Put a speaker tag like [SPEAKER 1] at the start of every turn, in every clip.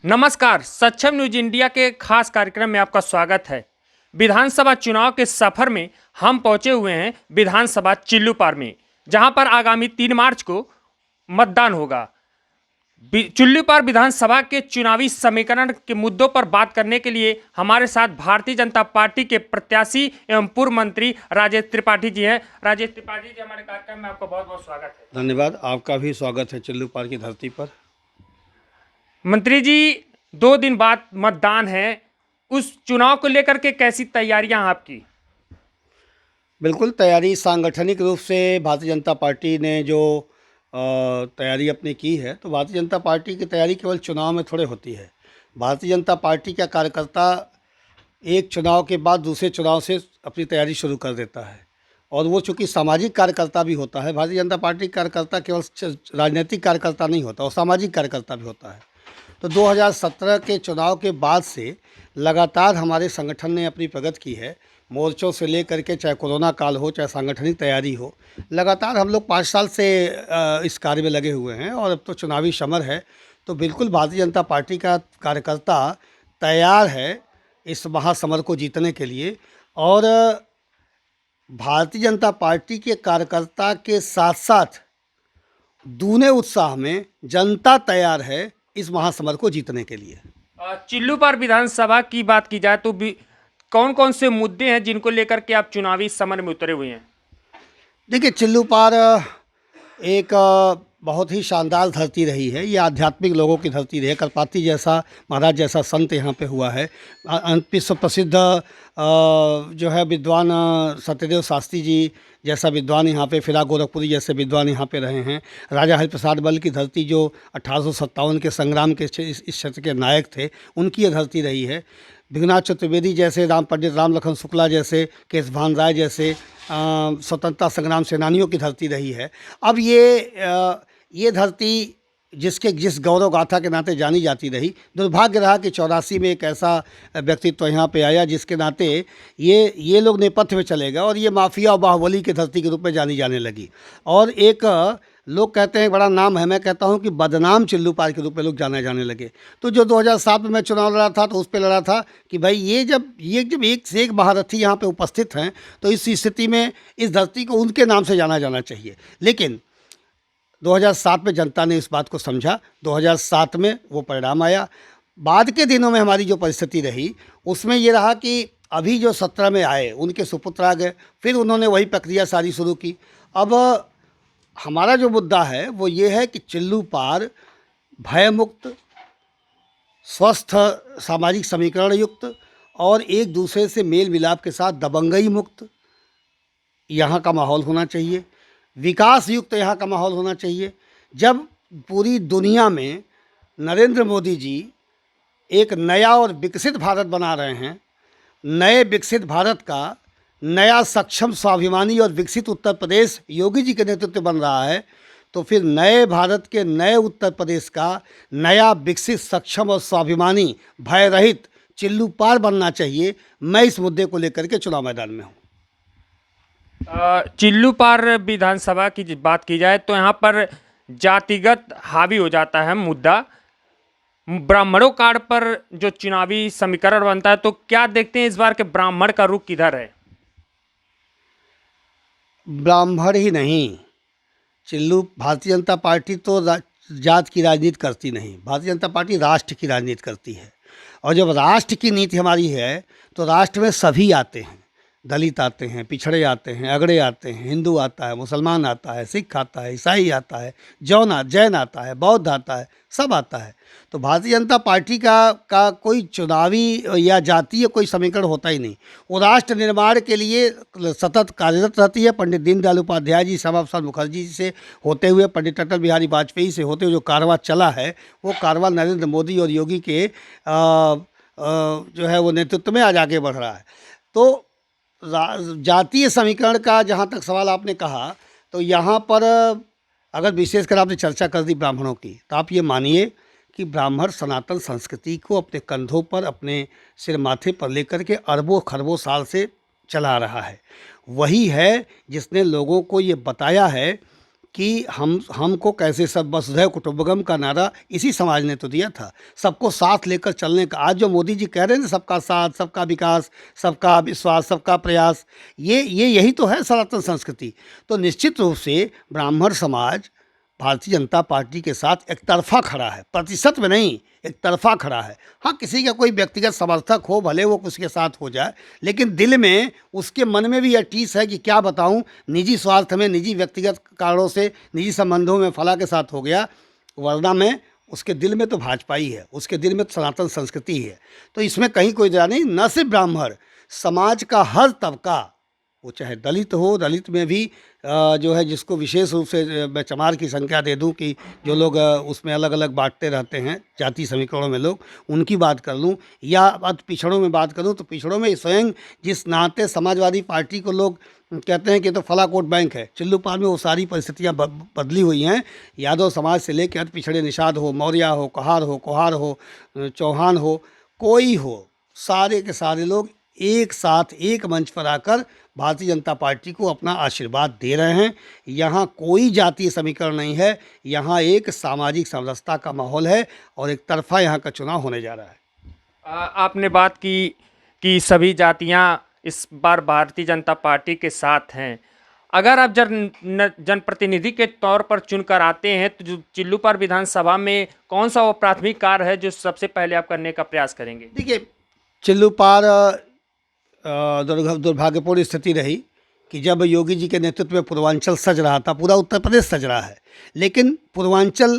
[SPEAKER 1] नमस्कार, सक्षम news India के खास कार्यक्रम में आपका स्वागत है। विधानसभा चुनाव के सफर में हम पहुंचे हुए हैं विधानसभा चिल्लूपार में, जहां पर आगामी 3 मार्च को मतदान होगा। चिल्लूपार विधानसभा के चुनावी समीकरण के मुद्दों पर बात करने के लिए हमारे साथ भारतीय जनता पार्टी के प्रत्याशी एवं पूर्व मंत्री राजेश त्रिपाठी जी हैं। राजेश त्रिपाठी जी, हमारे कार्यक्रम में आपका बहुत बहुत स्वागत है।
[SPEAKER 2] धन्यवाद, आपका भी स्वागत है चिल्लूपार की धरती पर।
[SPEAKER 1] मंत्री जी, 2 दिन बाद मतदान है, उस चुनाव को लेकर के कैसी तैयारियां आपकी?
[SPEAKER 2] बिल्कुल तैयारी सांगठनिक रूप से भारतीय जनता पार्टी ने जो तैयारी अपनी की है, तो भारतीय जनता पार्टी की तैयारी केवल चुनाव में थोड़े होती है। भारतीय जनता पार्टी का कार्यकर्ता एक चुनाव के बाद दूसरे चुनाव से अपनी तैयारी शुरू कर देता है, और वो चूँकि सामाजिक कार्यकर्ता भी होता है। भारतीय जनता पार्टी का कार्यकर्ता केवल राजनीतिक कार्यकर्ता नहीं होता, वो सामाजिक कार्यकर्ता भी होता है। तो 2017 के चुनाव के बाद से लगातार हमारे संगठन ने अपनी प्रगति की है। मोर्चों से लेकर के, चाहे कोरोना काल हो, चाहे सांगठनिक तैयारी हो, लगातार हम लोग 5 साल से इस कार्य में लगे हुए हैं, और अब तो चुनावी समर है। तो बिल्कुल भारतीय जनता पार्टी का कार्यकर्ता तैयार है इस महासमर को जीतने के लिए। और भारतीय जनता पार्टी के कार्यकर्ता के साथ साथ दूने उत्साह में जनता तैयार है इस महासमर को जीतने के लिए।
[SPEAKER 1] चिल्लूपार विधानसभा की बात की जाए तो कौन कौन से मुद्दे हैं जिनको लेकर के आप चुनावी समर में उतरे हुए हैं?
[SPEAKER 2] देखिए, चिल्लूपार एक बहुत ही शानदार धरती रही है। ये आध्यात्मिक लोगों की धरती रही है। कलपाती जैसा महाराज जैसा संत यहाँ पे हुआ है। विश्व प्रसिद्ध जो है विद्वान सत्यदेव शास्त्री जी जैसा विद्वान यहाँ पे, फिरा गोरखपुरी जैसे विद्वान यहाँ पे रहे हैं। राजा हरिप्रसाद बल की धरती जो 1857 के संग्राम के इस क्षेत्र के नायक थे, उनकी ये धरती रही है। भिघनाथ चतुर्वेदी जैसे, पंडित राम लखन शुक्ला जैसे, केशभान राय जैसे स्वतंत्रता संग्राम सेनानियों की धरती रही है। अब ये धरती जिस गौरव गाथा के नाते जानी जाती रही, दुर्भाग्य रहा कि 84 में एक ऐसा व्यक्तित्व यहाँ पे आया जिसके नाते ये लोग नेपथ्य में चले गए, और ये माफिया और बाहुबली की धरती के रूप में जानी जाने लगी। और एक लोग कहते हैं बड़ा नाम है, मैं कहता हूँ कि बदनाम चिल्लूपार के रूप में लोग जाने जाने लगे। तो जो 2007 में मैं चुनाव लड़ा था, तो उस पर लड़ा था कि भाई ये जब एक से एक महारथी यहाँ पे उपस्थित हैं, तो इस स्थिति में इस धरती को उनके नाम से जाना जाना चाहिए। लेकिन 2007 में जनता ने इस बात को समझा, 2007 में वो परिणाम आया। बाद के दिनों में हमारी जो परिस्थिति रही, उसमें ये रहा कि अभी जो 17 में आए उनके सुपुत्र आ गए, फिर उन्होंने वही प्रक्रिया सारी शुरू की। अब हमारा जो मुद्दा है वो ये है कि चिल्लूपार भयमुक्त, स्वस्थ सामाजिक समीकरण युक्त और एक दूसरे से मेल मिलाप के साथ दबंगई मुक्त यहाँ का माहौल होना चाहिए। विकास युक्त यहाँ का माहौल होना चाहिए। जब पूरी दुनिया में नरेंद्र मोदी जी एक नया और विकसित भारत बना रहे हैं, नए विकसित भारत का नया सक्षम, स्वाभिमानी और विकसित उत्तर प्रदेश योगी जी के नेतृत्व बन रहा है, तो फिर नए भारत के नए उत्तर प्रदेश का नया विकसित, सक्षम और स्वाभिमानी, भय रहित चिल्लूपार बनना चाहिए। मैं इस मुद्दे को लेकर के चुनाव मैदान में हूँ।
[SPEAKER 1] चिल्लूपार विधानसभा की बात की जाए तो यहाँ पर जातिगत हावी हो जाता है मुद्दा। ब्राह्मणों कार्ड पर जो चुनावी समीकरण बनता है, तो क्या देखते हैं इस बार के ब्राह्मण का रुख किधर है?
[SPEAKER 2] ब्राह्मण ही नहीं, भारतीय जनता पार्टी तो जात की राजनीति करती नहीं। भारतीय जनता पार्टी राष्ट्र की राजनीति करती है, और जब राष्ट्र की नीति हमारी है तो राष्ट्र में सभी आते हैं। दलित आते हैं, पिछड़े आते हैं, अगड़े आते हैं, हिंदू आता है, मुसलमान आता है, सिख आता है, ईसाई आता है, जैन आता है, बौद्ध आता है, सब आता है। तो भारतीय जनता पार्टी का कोई चुनावी या जातीय कोई समीकरण होता ही नहीं। वो राष्ट्र निर्माण के लिए सतत कार्यरत रहती है। पंडित दीनदयाल उपाध्याय जी, श्यामा प्रसाद मुखर्जी जी से होते हुए, पंडित अटल बिहारी वाजपेयी से होते हुए जो कारवां चला है, वो कारवां नरेंद्र मोदी और योगी के जो है वो नेतृत्व में आज आगे बढ़ रहा है। तो जातीय समीकरण का जहाँ तक सवाल आपने कहा, तो यहाँ पर अगर विशेषकर आपने चर्चा कर दी ब्राह्मणों की, तो आप ये मानिए कि ब्राह्मण सनातन संस्कृति को अपने कंधों पर, अपने सिर माथे पर लेकर के अरबों खरबों साल से चला रहा है। वही है जिसने लोगों को ये बताया है कि हमको कैसे सब वसुधैव कुटुंबकम का नारा इसी समाज ने तो दिया था, सबको साथ लेकर चलने का। आज जो मोदी जी कह रहे हैं ना, सबका साथ, सबका विकास, सबका विश्वास, सबका प्रयास, यही तो है सनातन संस्कृति। तो निश्चित रूप से ब्राह्मण समाज भारतीय जनता पार्टी के साथ एक तरफा खड़ा है, प्रतिशत में नहीं, एक तरफा खड़ा है। हाँ, किसी का कोई व्यक्तिगत समर्थक हो, भले वो उसके साथ हो जाए, लेकिन दिल में, उसके मन में भी यह टीस है कि क्या बताऊं, निजी स्वार्थ में, निजी व्यक्तिगत कारणों से, निजी संबंधों में फला के साथ हो गया, वरना में उसके दिल में तो भाजपा ही है, उसके दिल में तो सनातन संस्कृति ही है। तो इसमें कहीं कोई दया नहीं। न सिर्फ ब्राह्मण, समाज का हर तबका, वो चाहे दलित हो, दलित में भी जो है, जिसको विशेष रूप से मैं चमार की संख्या दे दूं कि जो लोग उसमें अलग अलग बांटते रहते हैं जाति समीकरणों में लोग, उनकी बात कर लूं, या अति पिछड़ों में बात करूं, तो पिछड़ों में स्वयं जिस नाते समाजवादी पार्टी को लोग कहते हैं कि तो फला कोट बैंक है, चिल्लूपाल में वो सारी परिस्थितियाँ बदली हुई हैं। यादव समाज से लेकर अति पिछड़े निषाद हो, मौर्य हो, कहार हो, कोहार हो, चौहान हो, कोई हो, सारे के सारे लोग एक साथ एक मंच पर आकर भारतीय जनता पार्टी को अपना आशीर्वाद दे रहे हैं। यहाँ कोई जातीय समीकरण नहीं है, यहाँ एक सामाजिक समरसता का माहौल है और एक तरफा यहाँ का चुनाव होने जा रहा है।
[SPEAKER 1] आपने बात की कि सभी जातियां इस बार भारतीय जनता पार्टी के साथ हैं। अगर आप जनप्रतिनिधि के तौर पर चुनकर आते हैं तो जो चिल्लूपार विधानसभा में कौन सा वो प्राथमिक कार्य है जो सबसे पहले आप करने का प्रयास करेंगे?
[SPEAKER 2] देखिए, चिल्लूपार दुर्भाग्यपूर्ण स्थिति रही कि जब योगी जी के नेतृत्व में पूर्वांचल सज रहा था, पूरा उत्तर प्रदेश सज रहा है, लेकिन पूर्वांचल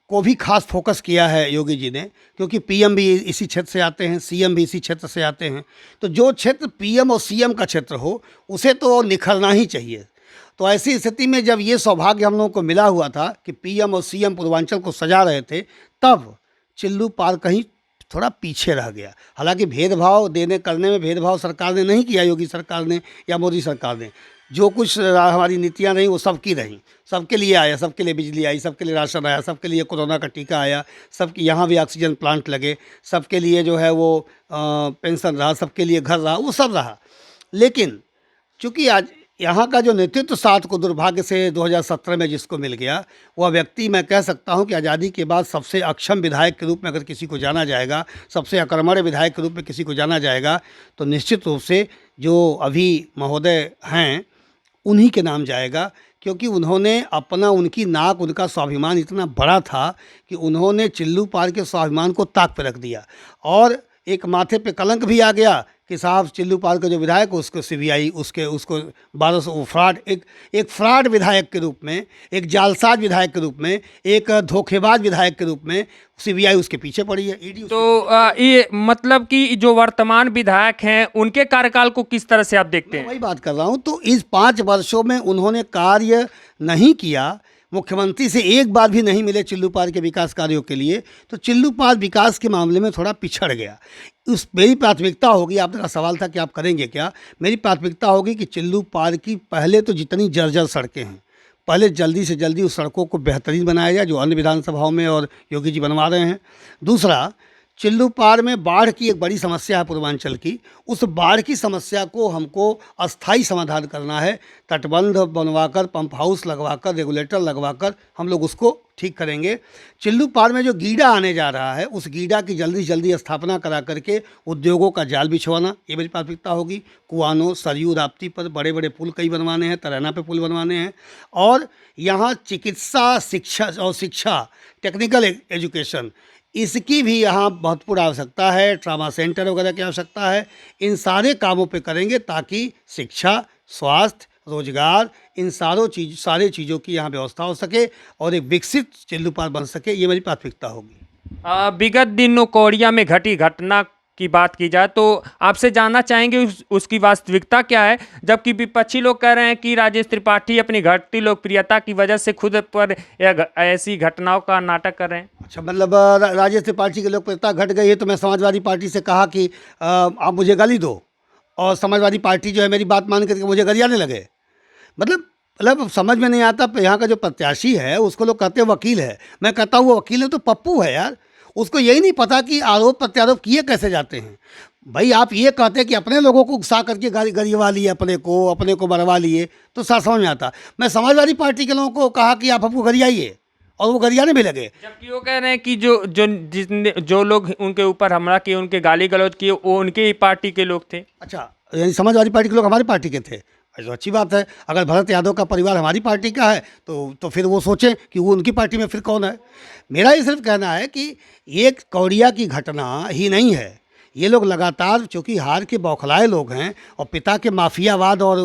[SPEAKER 2] को भी खास फोकस किया है योगी जी ने, क्योंकि पीएम भी इसी क्षेत्र से आते हैं, सीएम भी इसी क्षेत्र से आते हैं। तो जो क्षेत्र पीएम और सीएम का क्षेत्र हो, उसे तो निखरना ही चाहिए। तो ऐसी स्थिति में जब ये सौभाग्य हम लोगों को मिला हुआ था कि पीएम और सीएम पूर्वांचल को सजा रहे थे, तब चिल्लूपार कहीं थोड़ा पीछे रह गया। हालांकि भेदभाव करने में भेदभाव सरकार ने नहीं किया, योगी सरकार ने या मोदी सरकार ने। जो कुछ हमारी नीतियां रहीं वो सबकी रहीं, सबके लिए आया, सबके लिए बिजली आई, सबके लिए राशन आया, सबके लिए कोरोना का टीका आया, सबके यहाँ भी ऑक्सीजन प्लांट लगे, सबके लिए जो है वो पेंशन रहा, सबके लिए घर रहा, वो सब रहा। लेकिन चूँकि आज यहाँ का जो नेतृत्व साथ को दुर्भाग्य से 2017 में जिसको मिल गया, वह व्यक्ति, मैं कह सकता हूँ कि आज़ादी के बाद सबसे अक्षम विधायक के रूप में अगर किसी को जाना जाएगा, सबसे अकर्मण्य विधायक के रूप में किसी को जाना जाएगा, तो निश्चित रूप से जो अभी महोदय हैं उन्हीं के नाम जाएगा। क्योंकि उन्होंने उनकी नाक, उनका स्वाभिमान इतना बड़ा था कि उन्होंने चिल्लूपार के स्वाभिमान को ताक पर रख दिया। और एक माथे पे कलंक भी आ गया कि साहब चिल्लूपाल का जो विधायक, उसको सीबीआई उसको 1200 फ्रॉड, एक फ्रॉड विधायक के रूप में, एक जालसाज विधायक के रूप में, एक धोखेबाज विधायक के रूप में सीबीआई उसके पीछे पड़ी है, ईडी।
[SPEAKER 1] तो ये मतलब कि जो वर्तमान विधायक हैं उनके कार्यकाल को किस तरह से आप देखते हैं?
[SPEAKER 2] वही बात कर रहा हूँ। तो इस 5 वर्षों में उन्होंने कार्य नहीं किया, मुख्यमंत्री से एक बार भी नहीं मिले चिल्लूपार के विकास कार्यों के लिए, तो चिल्लूपार विकास के मामले में थोड़ा पिछड़ गया। मेरी प्राथमिकता होगी, आपका सवाल था कि आप करेंगे क्या, मेरी प्राथमिकता होगी कि चिल्लूपार की पहले तो जितनी जर्जर सड़कें हैं, पहले जल्दी से जल्दी उस सड़कों को बेहतरीन बनाया जाए, जो अन्य विधानसभाओं में और योगी जी बनवा रहे हैं। दूसरा, चिल्लूपार में बाढ़ की एक बड़ी समस्या है पूर्वांचल की, उस बाढ़ की समस्या को हमको अस्थाई समाधान करना है। तटबंध बनवाकर, पंप हाउस लगवाकर, रेगुलेटर लगवाकर हम लोग उसको ठीक करेंगे। चिल्लूपार में जो गीडा आने जा रहा है, उस गीडा की जल्दी से जल्दी स्थापना करा करके उद्योगों का जाल बिछवाना, ये मेरी प्राथमिकता होगी। कुआनो, सरयू, राप्ती पर बड़े बड़े पुल कई बनवाने हैं, तराना पे पुल बनवाने हैं। और यहाँ चिकित्सा, शिक्षा, टेक्निकल एजुकेशन, इसकी भी यहाँ महत्वपूर्ण आवश्यकता है। ट्रामा सेंटर वगैरह की आवश्यकता है। इन सारे कामों पे करेंगे ताकि शिक्षा, स्वास्थ्य, रोजगार, इन सारे चीज़ों की यहाँ व्यवस्था हो सके और एक विकसित चिल्लूपार बन सके, ये मेरी प्राथमिकता होगी।
[SPEAKER 1] विगत दिनों कोरिया में घटी घटना की बात की जाए तो आपसे जानना चाहेंगे उसकी वास्तविकता क्या है, जबकि विपक्षी लोग कह रहे हैं कि राजेश त्रिपाठी अपनी घटती लोकप्रियता की वजह से खुद पर ऐसी घटनाओं का नाटक कर रहे हैं।
[SPEAKER 2] अच्छा, मतलब राजेश त्रिपाठी की लोकप्रियता घट गई है तो मैं समाजवादी पार्टी से कहा कि आप मुझे गाली दो, और समाजवादी पार्टी जो है मेरी बात मान करके मुझे गरियाने लगे। मतलब समझ में नहीं आता। यहाँ का जो प्रत्याशी है उसको लोग कहते हैं वकील है, मैं कहता हूँ वो वकील है तो पप्पू है यार, उसको यही नहीं पता कि आरोप प्रत्यारोप किए कैसे जाते हैं। भाई आप ये कहते हैं कि अपने लोगों को उकसा करके गरिवा लिए, अपने को मरवा लिए, तो समझ में आता। मैं समाजवादी पार्टी के लोगों को कहा कि आप हमको गरियाइए, और वो गरियाने भी लगे।
[SPEAKER 1] जबकि वो कह रहे हैं कि जो लोग उनके ऊपर हमला किए, उनके गाली गलौज किए, वो उनके ही पार्टी के लोग थे।
[SPEAKER 2] अच्छा, यानी समाजवादी पार्टी के लोग हमारी पार्टी के थे? तो अच्छी बात है। अगर भरत यादव का परिवार हमारी पार्टी का है तो फिर वो सोचें कि वो उनकी पार्टी में फिर कौन है। मेरा ये सिर्फ कहना है कि ये कौड़िया की घटना ही नहीं है। ये लोग लगातार, चूँकि हार के बौखलाए लोग हैं, और पिता के माफियावाद और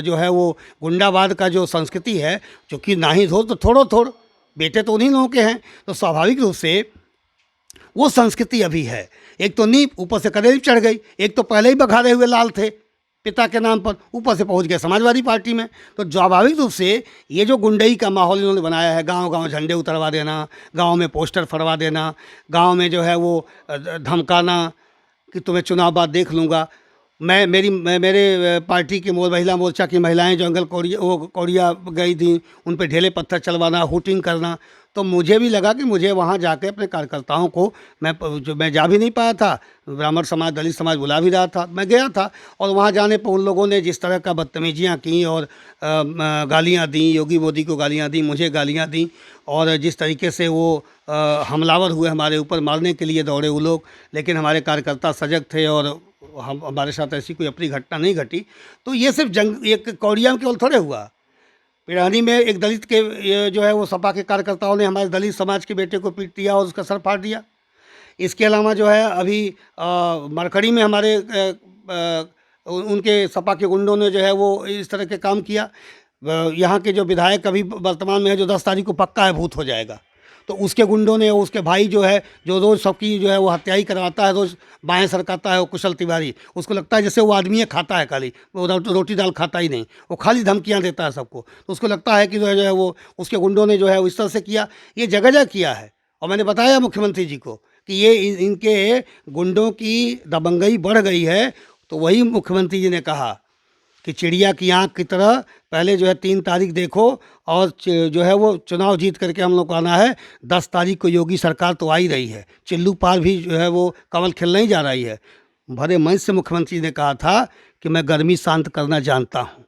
[SPEAKER 2] जो है वो गुंडावाद का जो संस्कृति है, चूँकि ना ही धो तो थोड़ो थोड़, बेटे तो उन्हीं लोगों के हैं, तो स्वाभाविक रूप से वो संस्कृति अभी है। एक तो नींव, ऊपर से कलेरी चढ़ गई। एक तो पहले ही बघारे हुए लाल थे पिता के नाम पर, ऊपर से पहुंच गए समाजवादी पार्टी में। तो स्वाभाविक रूप से ये जो गुंडई का माहौल इन्होंने बनाया है, गांव गांव झंडे उतरवा देना, गांव में पोस्टर फड़वा देना, गांव में जो है वो धमकाना कि तुम्हें चुनाव बाद देख लूँगा। मेरे पार्टी की महिला मोर्चा की महिलाएं जंगल कौड़िया गई थी, उन पे ढेले पत्थर चलवाना, हुटिंग करना। तो मुझे भी लगा कि मुझे वहाँ जाके अपने कार्यकर्ताओं को, मैं जा भी नहीं पाया था, ब्राह्मण समाज दलित समाज बुला भी रहा था, मैं गया था, और वहाँ जाने पर उन लोगों ने जिस तरह का बदतमीजियाँ की और गालियाँ दी, योगी मोदी को गालियाँ दी, मुझे गालियाँ दी, और जिस तरीके से वो हमलावर हुए हमारे ऊपर, मारने के लिए दौड़े वो लोग, लेकिन हमारे कार्यकर्ता सजग थे और हमारे साथ ऐसी कोई अपनी घटना नहीं घटी। तो ये सिर्फ एक कौड़िया में केवल थोड़े हुआ। पिरानी में एक दलित के जो है वो सपा के कार्यकर्ताओं ने हमारे दलित समाज के बेटे को पीट दिया और उसका सर फाड़ दिया। इसके अलावा जो है अभी मरकड़ी में हमारे उनके सपा के गुंडों ने जो है वो इस तरह के काम किया। यहाँ के जो विधायक अभी वर्तमान में है, जो 10 तारीख को पक्का है भूत हो जाएगा, तो उसके गुंडों ने, उसके भाई जो है, जो रोज़ सबकी जो है वो हत्याई करवाता है, रोज़ बाहें सरकाता है, वो कुशल तिवारी, उसको लगता है जैसे वो आदमी है, खाता है खाली, वो रोटी दाल खाता ही नहीं, वो खाली धमकियाँ देता है सबको। तो उसको लगता है कि जो है वो उसके गुंडों ने जो है वो इस तरह से किया। ये जगह जगह किया है, और मैंने बताया मुख्यमंत्री जी को कि ये इनके गुंडों की दबंगई बढ़ गई है। तो वही मुख्यमंत्री जी ने कहा कि चिड़िया की आँख की तरह पहले जो है 3 तारीख देखो, और जो है वो चुनाव जीत करके हम लोग को आना है। 10 तारीख को योगी सरकार तो आ ही रही है, चिल्लू पार भी जो है वो कमल खिलने ही जा रही है। भरे मंच से मुख्यमंत्री ने कहा था कि मैं गर्मी शांत करना जानता हूँ।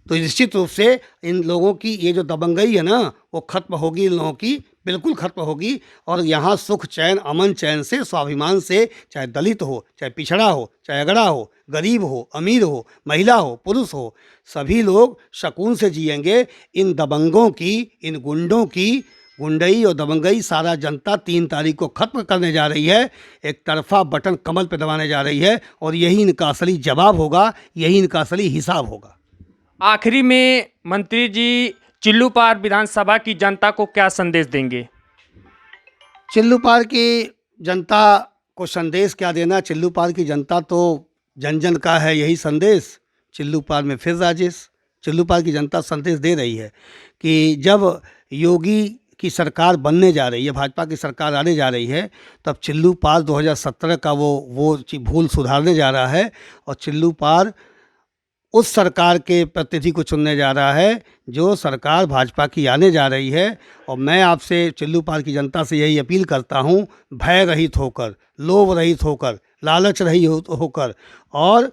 [SPEAKER 2] तो निश्चित रूप से इन लोगों की ये जो दबंगई है ना, वो खत्म होगी, इन लोगों की बिल्कुल खत्म होगी। और यहाँ सुख चैन, अमन चैन से, स्वाभिमान से, चाहे दलित हो, चाहे पिछड़ा हो, चाहे अगड़ा हो, गरीब हो, अमीर हो, महिला हो, पुरुष हो, सभी लोग सुकून से जिएंगे। इन दबंगों की, इन गुंडों की गुंडई और दबंगई सारा जनता 3 तारीख को खत्म करने जा रही है। एक तरफा बटन कमल पे दबाने जा रही है, और यही इनका असली जवाब होगा, यही इनका असली हिसाब होगा।
[SPEAKER 1] आखिरी में मंत्री जी, चिल्लू पार विधानसभा की जनता को क्या संदेश देंगे?
[SPEAKER 2] चिल्लू पार की जनता को संदेश क्या देना, चिल्लू पार की जनता तो जन जन का है यही संदेश। चिल्लू पार में फिर राजेश, चिल्लू पार की जनता संदेश दे रही है कि जब योगी की सरकार बनने जा रही है, भाजपा की सरकार आने जा रही है, तब चिल्लू पार 2017 का वो भूल सुधारने जा रहा है, और चिल्लू पार उस सरकार के प्रतिनिधि को चुनने जा रहा है जो सरकार भाजपा की आने जा रही है। और मैं आपसे, चिल्लू पार की जनता से यही अपील करता हूँ, भय रहित होकर, लोभ रहित होकर, लालच रहित होकर, और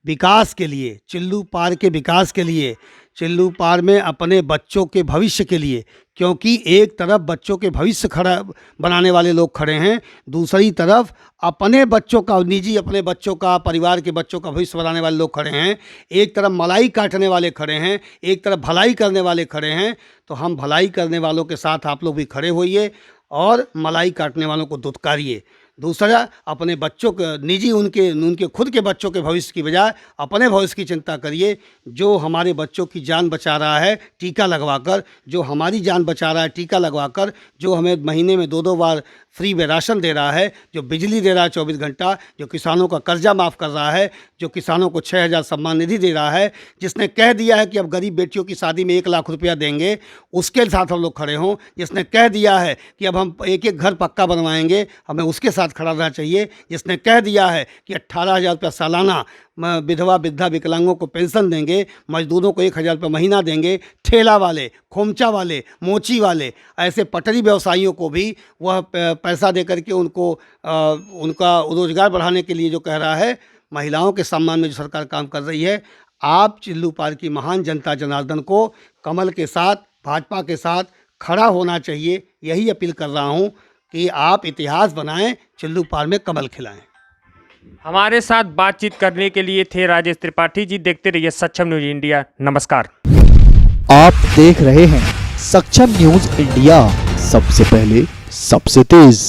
[SPEAKER 2] विकास के लिए, चिल्लू पार के विकास के लिए, चिल्लू पार में अपने बच्चों के भविष्य के लिए, क्योंकि एक तरफ बच्चों के भविष्य खड़ा बनाने वाले लोग खड़े हैं, दूसरी तरफ अपने बच्चों का, निजी अपने बच्चों का, परिवार के बच्चों का भविष्य बनाने वाले लोग खड़े हैं। एक तरफ मलाई काटने वाले खड़े हैं, एक तरफ भलाई करने वाले खड़े हैं। तो हम भलाई करने वालों के साथ आप लोग भी खड़े होइए, और मलाई काटने वालों को दुत्कारिए। दूसरा, अपने बच्चों के निजी, उनके खुद के बच्चों के भविष्य की बजाय अपने भविष्य की चिंता करिए। जो हमारे बच्चों की जान बचा रहा है टीका लगवाकर, जो हमारी जान बचा रहा है टीका लगवाकर, जो हमें महीने में 2-2 बार फ्री में राशन दे रहा है, जो बिजली दे रहा है 24 घंटा, जो किसानों का कर्जा माफ़ कर रहा है, जो किसानों को 6,000 सम्मान निधि दे रहा है, जिसने कह दिया है कि अब गरीब बेटियों की शादी में 1 लाख रुपया देंगे, उसके साथ हम लोग खड़े हों। जिसने कह दिया है कि अब हम एक-एक घर पक्का बनवाएंगे, हमें उसके साथ साथ खड़ा रहना चाहिए, जिसने कह दिया है कि 18,000 रुपया सालाना विधवा वृद्धा विकलांगों को पेंशन देंगे, मजदूरों को 1,000 रुपये महीना देंगे, ठेला वाले, खोमचा वाले, मोची वाले, ऐसे पटरी व्यवसायियों को भी वह पैसा दे करके उनको उनका रोजगार बढ़ाने के लिए जो कह रहा है, महिलाओं के सम्मान में जो सरकार काम कर रही है। आप चिल्लूपार की महान जनता जनार्दन को कमल के साथ, भाजपा के साथ खड़ा होना चाहिए। यही अपील कर रहा हूँ कि आप इतिहास बनाएं, चिल्लूपार में कमल खिलाएं।
[SPEAKER 1] हमारे साथ बातचीत करने के लिए थे राजेश त्रिपाठी जी। देखते रहिए सक्षम न्यूज इंडिया। नमस्कार।
[SPEAKER 3] आप देख रहे हैं सक्षम न्यूज इंडिया, सबसे पहले सबसे तेज।